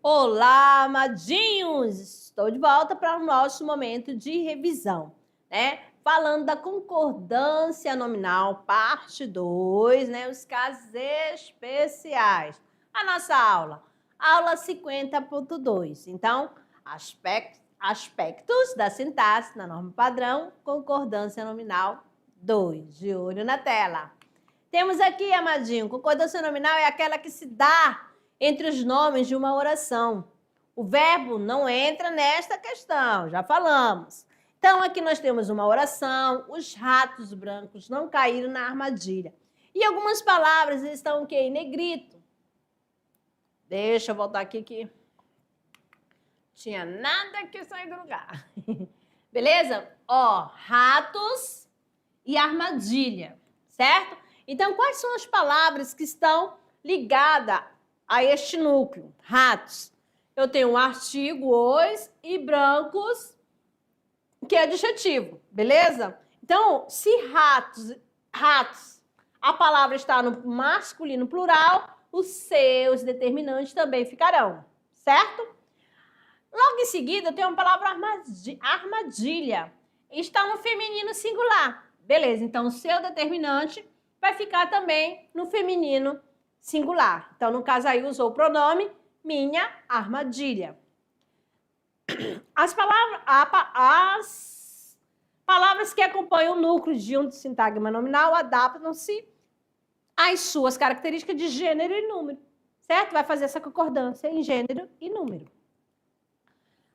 Olá, amadinhos! Estou de volta para o nosso momento de revisão, né? Falando da concordância nominal, parte 2, né? Os casos especiais. A nossa aula 50.2. Então, aspectos da sintaxe na norma padrão, concordância nominal 2. De olho na tela. Temos aqui, amadinho, concordância nominal é aquela que se dá entre os nomes de uma oração. O verbo não entra nesta questão, já falamos. Então, aqui nós temos uma oração, os ratos brancos não caíram na armadilha. E algumas palavras estão o quê? Em negrito. Deixa eu voltar aqui que tinha nada que sair do lugar. Beleza? Ó, ratos e armadilha, certo? Então, quais são as palavras que estão ligadas a este núcleo? Ratos. Eu tenho um artigo, os, e brancos, que é adjetivo, beleza? Então, se ratos, a palavra está no masculino plural, os seus determinantes também ficarão, certo? Logo em seguida, eu tenho uma palavra armadilha. Está no feminino singular. Beleza, então o seu determinante vai ficar também no feminino singular. Então, no caso aí, usou o pronome minha armadilha. As palavras que acompanham o núcleo de um sintagma nominal adaptam-se às suas características de gênero e número, certo? Vai fazer essa concordância em gênero e número.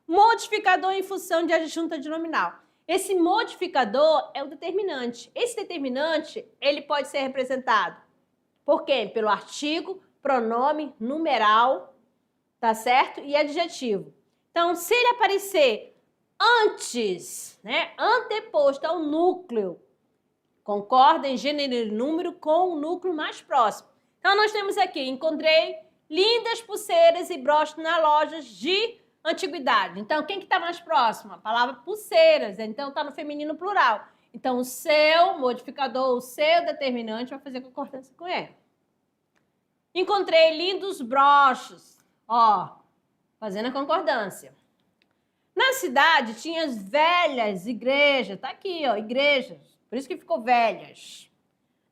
Modificador em função de adjunta de nominal. Esse modificador é o determinante. Esse determinante, ele pode ser representado por quê? Pelo artigo, pronome, numeral, tá certo? E adjetivo. Então, se ele aparecer antes, né, anteposto ao núcleo, concorda em gênero e número com o núcleo mais próximo. Então, nós temos aqui, encontrei lindas pulseiras e broches na loja de antiguidade. Então, quem que está mais próximo? A palavra pulseiras, então está no feminino plural. Então, o seu modificador, o seu determinante vai fazer concordância com ele. Encontrei lindos broches, ó, fazendo a concordância. Na cidade tinha as velhas igrejas, tá aqui, ó, igrejas, por isso que ficou velhas.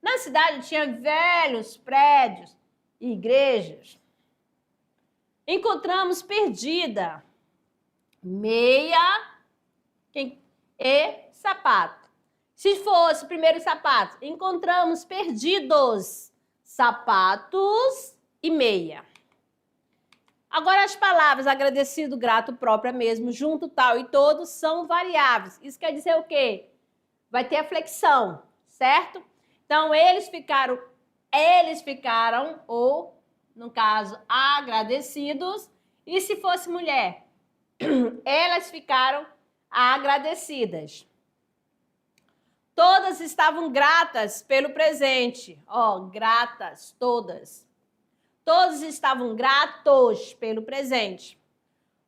Na cidade tinha velhos prédios e igrejas. Encontramos perdida, meia e sapato. Se fosse primeiro sapato, encontramos perdidos, sapatos e meia. Agora as palavras agradecido, grato, própria mesmo, junto, tal e todo são variáveis. Isso quer dizer o quê? Vai ter a flexão, certo? Então eles ficaram, ou no caso, agradecidos. E se fosse mulher? Elas ficaram agradecidas. Todas estavam gratas pelo presente. Ó, gratas, todas. Todos estavam gratos pelo presente.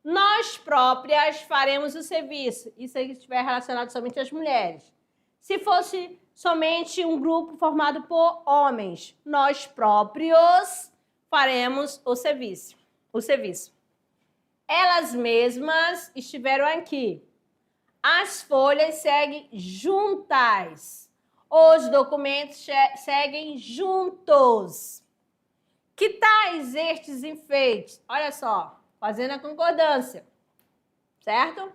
Nós próprias faremos o serviço. Isso aí estiver relacionado somente às mulheres. Se fosse somente um grupo formado por homens, nós próprios faremos o serviço. Elas mesmas estiveram aqui. As folhas seguem juntas. Os documentos seguem juntos. Que tais estes enfeites? Olha só, fazendo a concordância, certo?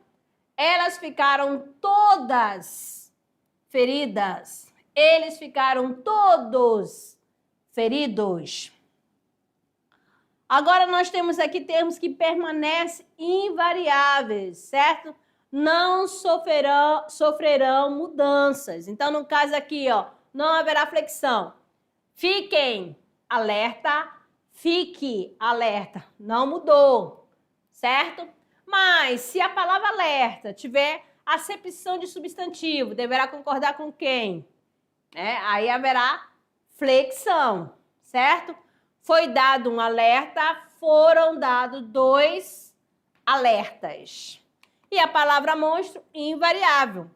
Elas ficaram todas feridas. Eles ficaram todos feridos. Agora nós temos aqui termos que permanecem invariáveis, certo? Não sofrerão mudanças. Então, no caso aqui, ó, não haverá flexão. Fiquem alerta, fique alerta. Não mudou, certo? Mas, se a palavra alerta tiver acepção de substantivo, deverá concordar com quem? Aí haverá flexão, certo? Foi dado um alerta, foram dados 2 alertas. E a palavra monstro, invariável.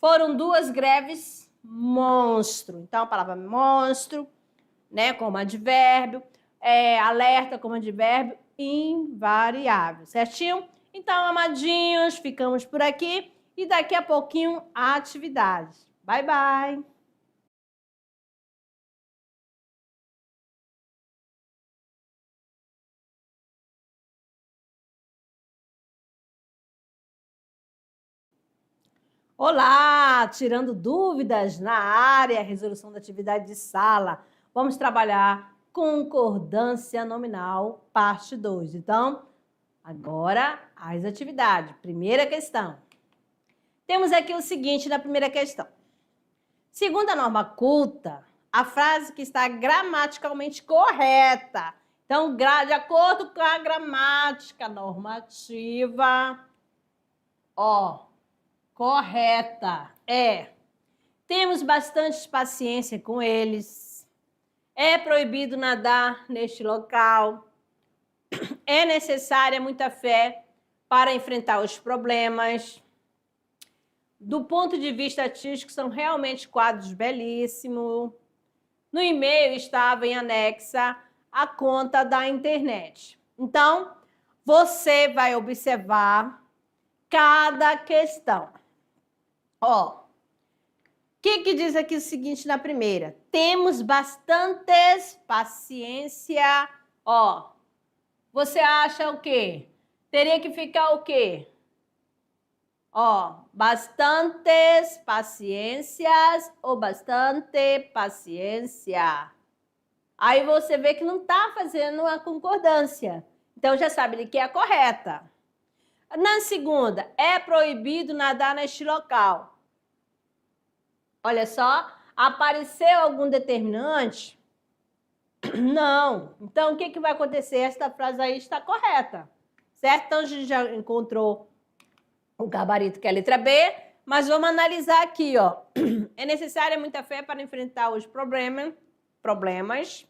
Foram 2 greves, monstro. Então, a palavra monstro, né, como advérbio, alerta como advérbio, invariável, certinho? Então, amadinhos, ficamos por aqui e daqui a pouquinho a atividade. Bye, bye! Olá! Tirando dúvidas na área, resolução da atividade de sala. Vamos trabalhar concordância nominal, parte 2. Então, agora as atividades. Primeira questão. Temos aqui o seguinte na primeira questão. Segundo a norma culta, a frase que está gramaticalmente correta. Então, de acordo com a gramática normativa, correta é: temos bastante paciência com eles, é proibido nadar neste local, é necessária muita fé para enfrentar os problemas. Do ponto de vista artístico, são realmente quadros belíssimos. No e-mail estava em anexa a conta da internet. Então, você vai observar cada questão. O que diz aqui o seguinte na primeira? Temos bastantes paciência. Você acha o quê? Teria que ficar o quê? Bastantes paciências ou bastante paciência. Aí você vê que não está fazendo a concordância. Então, já sabe que é a correta. Na segunda, é proibido nadar neste local. Olha só, apareceu algum determinante? Não. Então, o que vai acontecer? Esta frase aí está correta, certo? Então, a gente já encontrou o gabarito, que é a letra B, mas vamos analisar aqui, É necessária muita fé para enfrentar os problemas.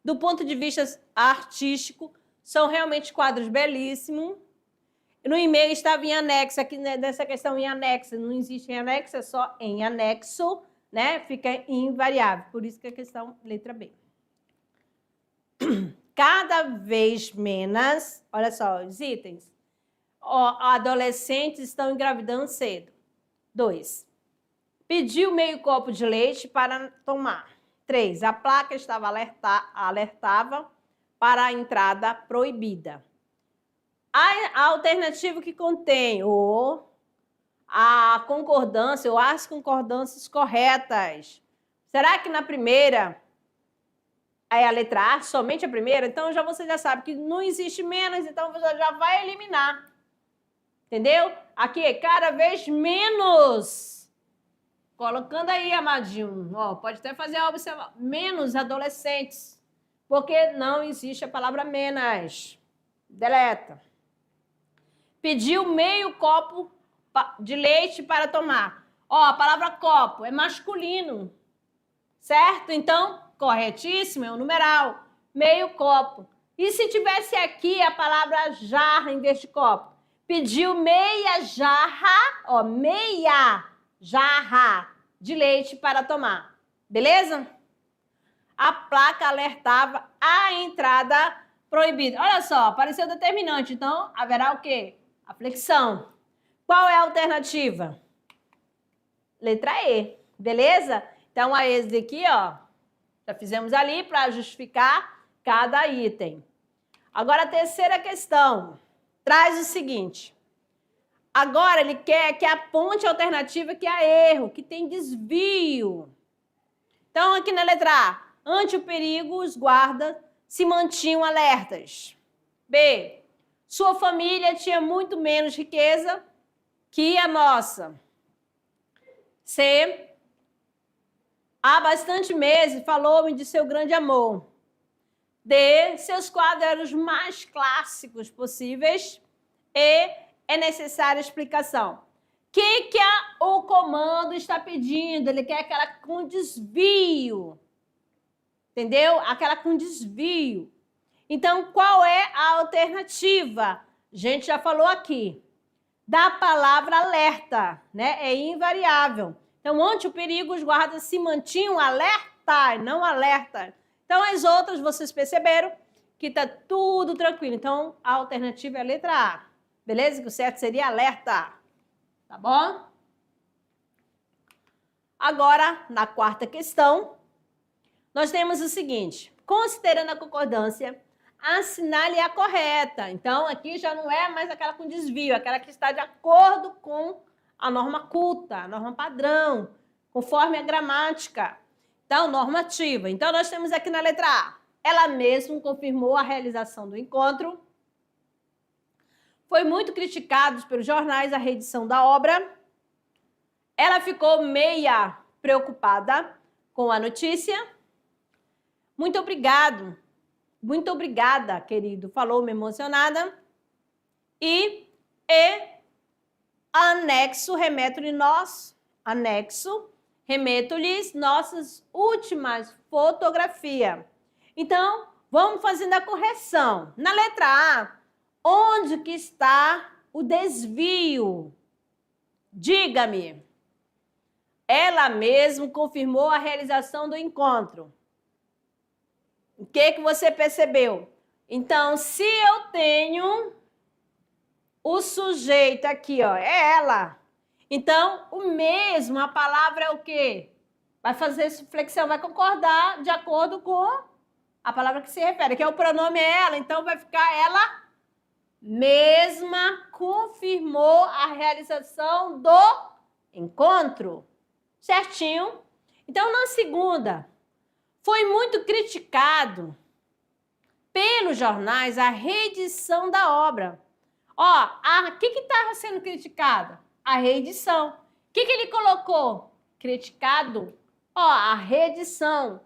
Do ponto de vista artístico, são realmente quadros belíssimos. No e-mail estava em anexo, aqui nessa questão em anexo, não existe em anexo, é só em anexo, né? Fica invariável, por isso que a questão letra B. Cada vez menos, olha só, os itens. Adolescentes estão engravidando cedo. 2. Pediu meio copo de leite para tomar. 3. A placa estava alertava para a entrada proibida. A alternativa que contém a concordância ou as concordâncias corretas. Será que na primeira é a letra A, somente a primeira? Então você já sabe que não existe menos, então você já vai eliminar. Entendeu? Aqui é cada vez menos. Colocando aí, amadinho. Pode até fazer a observação. Menos adolescentes. Porque não existe a palavra menos. Deleta. Pediu meio copo de leite para tomar. A palavra copo é masculino. Certo? Então, corretíssimo, é o numeral. Meio copo. E se tivesse aqui a palavra jarra em vez de copo? Pediu meia jarra de leite para tomar. Beleza? A placa alertava a entrada proibida. Olha só, apareceu o determinante. Então, haverá o quê? A flexão. Qual é a alternativa? Letra E. Beleza? Então, a esse aqui, já fizemos ali para justificar cada item. Agora, a terceira questão. Traz o seguinte, agora ele quer que aponte a alternativa que há erro, que tem desvio. Então, aqui na letra A, ante o perigo, os guardas se mantinham alertas. B, sua família tinha muito menos riqueza que a nossa. C, há bastante meses falou-me de seu grande amor. D, seus quadros eram os mais clássicos possíveis. E é necessária explicação. O que o comando está pedindo? Ele quer aquela com desvio. Entendeu? Aquela com desvio. Então, qual é a alternativa? A gente já falou aqui. Da palavra alerta, né? É invariável. Então, ante o perigo, os guardas se mantinham alerta, não alerta. Então, as outras, vocês perceberam que tá tudo tranquilo. Então, a alternativa é a letra A. Beleza? Que o certo seria alerta. Tá bom? Agora, na quarta questão, nós temos o seguinte. Considerando a concordância, assinale a correta. Então, aqui já não é mais aquela com desvio, aquela que está de acordo com a norma culta, a norma padrão, conforme a gramática. Então, normativa. Então, nós temos aqui na letra A. Ela mesma confirmou a realização do encontro. Foi muito criticado pelos jornais a reedição da obra. Ela ficou meia preocupada com a notícia. Muito obrigado. Muito obrigada, querido. Falou-me emocionada. E anexo, remeto-lhes nossas últimas fotografias. Então, vamos fazendo a correção. Na letra A, onde que está o desvio? Diga-me. Ela mesma confirmou a realização do encontro. O que você percebeu? Então, se eu tenho o sujeito aqui, ó, é ela. Então, o mesmo, a palavra é o quê? Vai fazer essa flexão, vai concordar de acordo com a palavra que se refere, que é o pronome é ela, então vai ficar ela mesma confirmou a realização do encontro. Certinho? Então, na segunda, foi muito criticado pelos jornais a reedição da obra. Ó, o que estava sendo criticado? A reedição. O que ele colocou? Criticado. Ó, a reedição.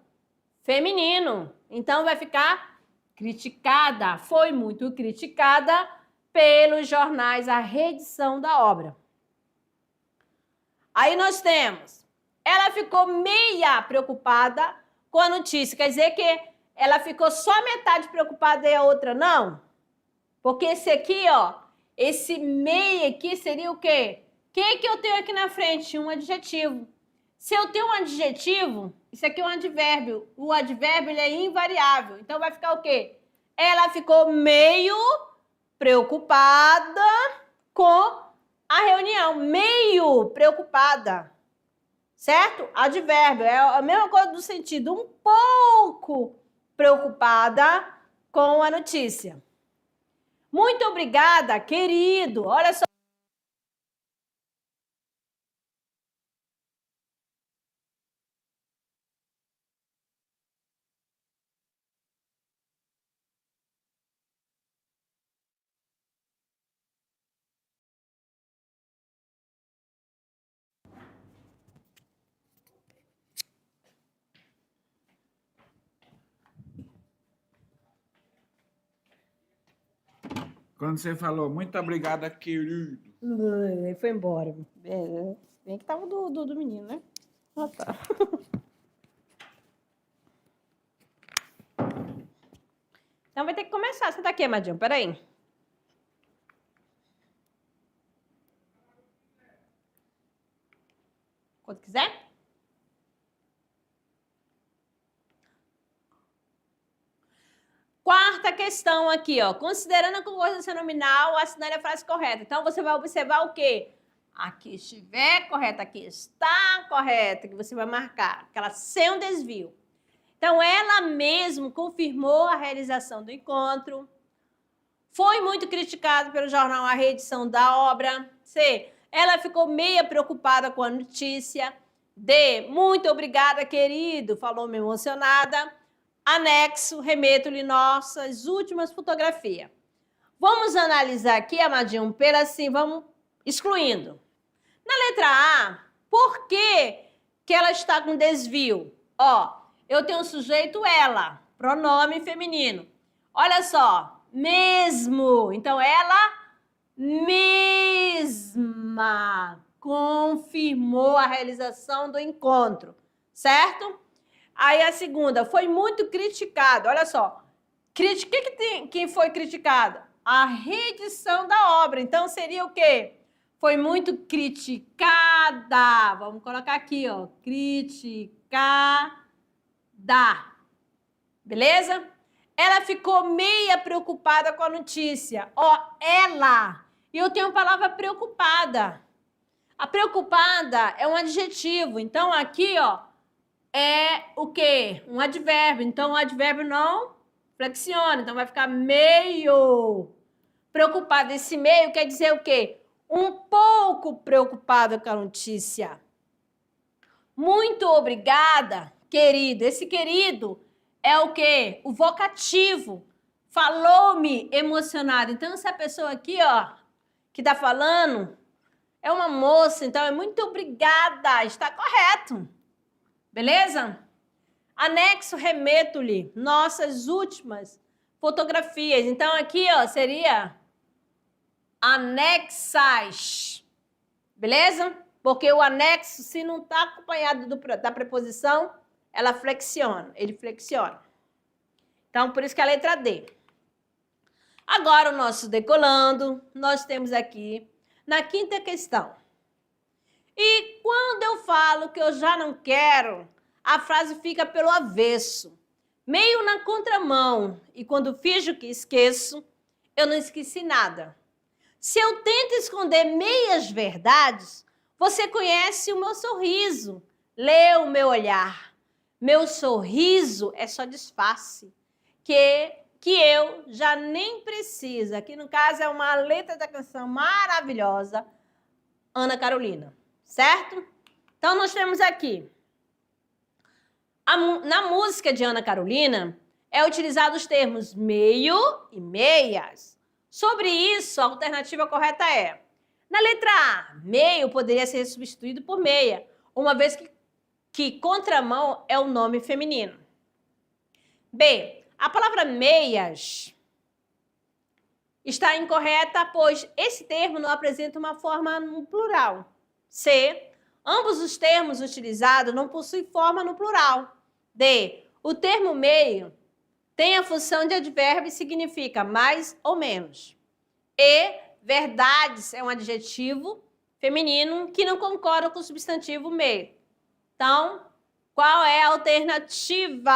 Feminino. Então, vai ficar criticada. Foi muito criticada pelos jornais a reedição da obra. Aí nós temos, ela ficou meia preocupada com a notícia. Quer dizer que ela ficou só metade preocupada e a outra não? Porque esse aqui, ó, esse meia aqui seria o quê? O que eu tenho aqui na frente? Um adjetivo. Se eu tenho um adjetivo, isso aqui é um advérbio. O advérbio ele é invariável. Então vai ficar o quê? Ela ficou meio preocupada com a reunião, meio preocupada, certo? Advérbio, é a mesma coisa do sentido, um pouco preocupada com a notícia. Muito obrigada, querido. Olha só. Quando você falou, muito obrigada, querido. Ele foi embora. Bem que tava do menino, né? Ah, tá. Então vai ter que começar. Senta aqui, Amadinho. Peraí. Quando quiser. Quarta questão aqui, ó. Considerando a concordância nominal, assinale a frase correta. Então, você vai observar o quê? Aqui estiver correta, aqui está correta, que você vai marcar. Aquela sem um desvio. Então, ela mesmo confirmou a realização do encontro. Foi muito criticado pelo jornal a reedição da obra. C. Ela ficou meia preocupada com a notícia. D. Muito obrigada, querido. Falou-me emocionada. Anexo, remeto-lhe nossas últimas fotografias. Vamos analisar aqui, Amadinho, assim, vamos excluindo. Na letra A, por que ela está com desvio? Ó, eu tenho um sujeito ela, pronome feminino. Olha só, mesmo. Então, ela mesma confirmou a realização do encontro, certo? Aí a segunda, foi muito criticado. Olha só, quem foi criticado? A reedição da obra. Então, seria o quê? Foi muito criticada. Vamos colocar aqui, ó. Criticada. Beleza? ela ficou meia preocupada com a notícia. Ó, ela. E eu tenho a palavra preocupada. A preocupada é um adjetivo. Então, aqui, ó, é o quê? Um advérbio. Então, o advérbio não flexiona. Então, vai ficar meio preocupada. Esse meio quer dizer o quê? Um pouco preocupada com a notícia. Muito obrigada, querido. Esse querido é o quê? O vocativo. Falou-me emocionado. Então, essa pessoa aqui, ó, que tá falando, é uma moça. Então, é muito obrigada. Está correto. Beleza? Anexo, remeto-lhe nossas últimas fotografias. Então, aqui, ó, seria anexas. Beleza? Porque o anexo, se não está acompanhado da preposição, ela flexiona, ele flexiona. Então, por isso que é a letra D. Agora, o nosso decolando, nós temos aqui na quinta questão. E quando eu falo que eu já não quero, a frase fica pelo avesso, meio na contramão. E quando finjo que esqueço, eu não esqueci nada. Se eu tento esconder meias verdades, você conhece o meu sorriso, lê o meu olhar. Meu sorriso é só disfarce, que eu já nem preciso. Aqui, no caso, é uma letra da canção maravilhosa, Ana Carolina, certo? Então, nós temos aqui, na música de Ana Carolina, é utilizado os termos meio e meias. Sobre isso, a alternativa correta é, na letra A, meio poderia ser substituído por meia, uma vez que contramão é o nome feminino. B, a palavra meias está incorreta, pois esse termo não apresenta uma forma no plural. C, ambos os termos utilizados não possuem forma no plural. D, o termo meio tem a função de advérbio e significa mais ou menos. E, verdades é um adjetivo feminino que não concorda com o substantivo meio. Então, qual é a alternativa?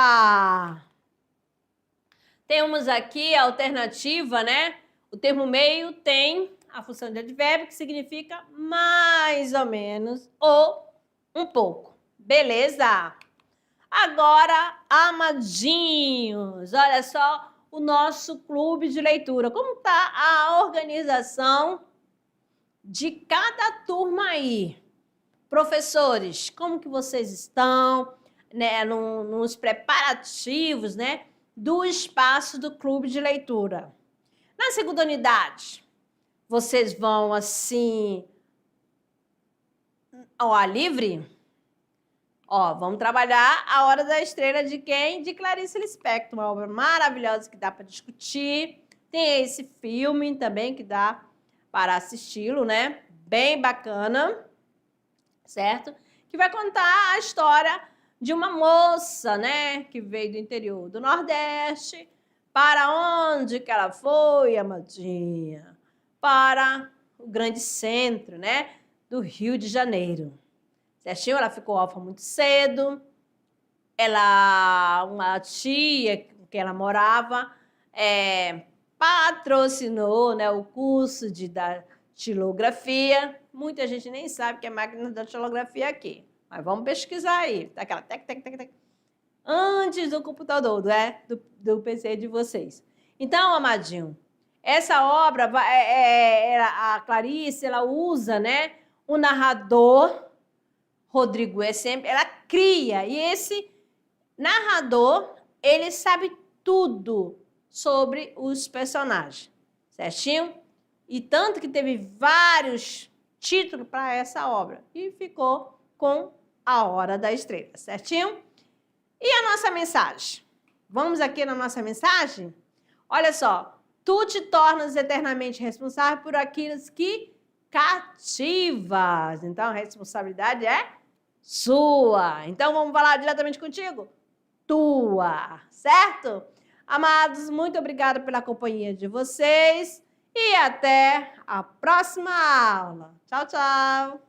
Temos aqui a alternativa, né? O termo meio tem a função de advérbio que significa mais ou menos ou um pouco. Beleza? Agora, amadinhos, olha só o nosso clube de leitura. Como está a organização de cada turma aí? Professores, como que vocês estão, né, nos preparativos, né, do espaço do clube de leitura? Na segunda unidade, vocês vão assim ao ar livre? Ó, vamos trabalhar A Hora da Estrela de quem? De Clarice Lispector, uma obra maravilhosa que dá para discutir. Tem esse filme também que dá para assisti-lo, né? Bem bacana, certo? Que vai contar a história de uma moça, né? Que veio do interior do Nordeste. Para onde que ela foi, amadinha? Para o grande centro, né? Do Rio de Janeiro. Certinho? Ela ficou órfã muito cedo. Uma tia com quem ela morava, patrocinou, né, o curso de datilografia. Muita gente nem sabe que é máquina de datilografia aqui. Mas vamos pesquisar aí. Aquela tec. Antes do computador, do PC de vocês. Então, amadinho, essa obra, a Clarice, ela usa, né, o narrador Rodrigo sempre, ela cria, e esse narrador, ele sabe tudo sobre os personagens, certinho? E tanto que teve vários títulos para essa obra, e ficou com A Hora da Estrela, certinho? E a nossa mensagem? Vamos aqui na nossa mensagem? Olha só, tu te tornas eternamente responsável por aquilo que cativas. Então, a responsabilidade é sua. Então, vamos falar diretamente contigo? Tua, certo? Amados, muito obrigada pela companhia de vocês e até a próxima aula. Tchau, tchau!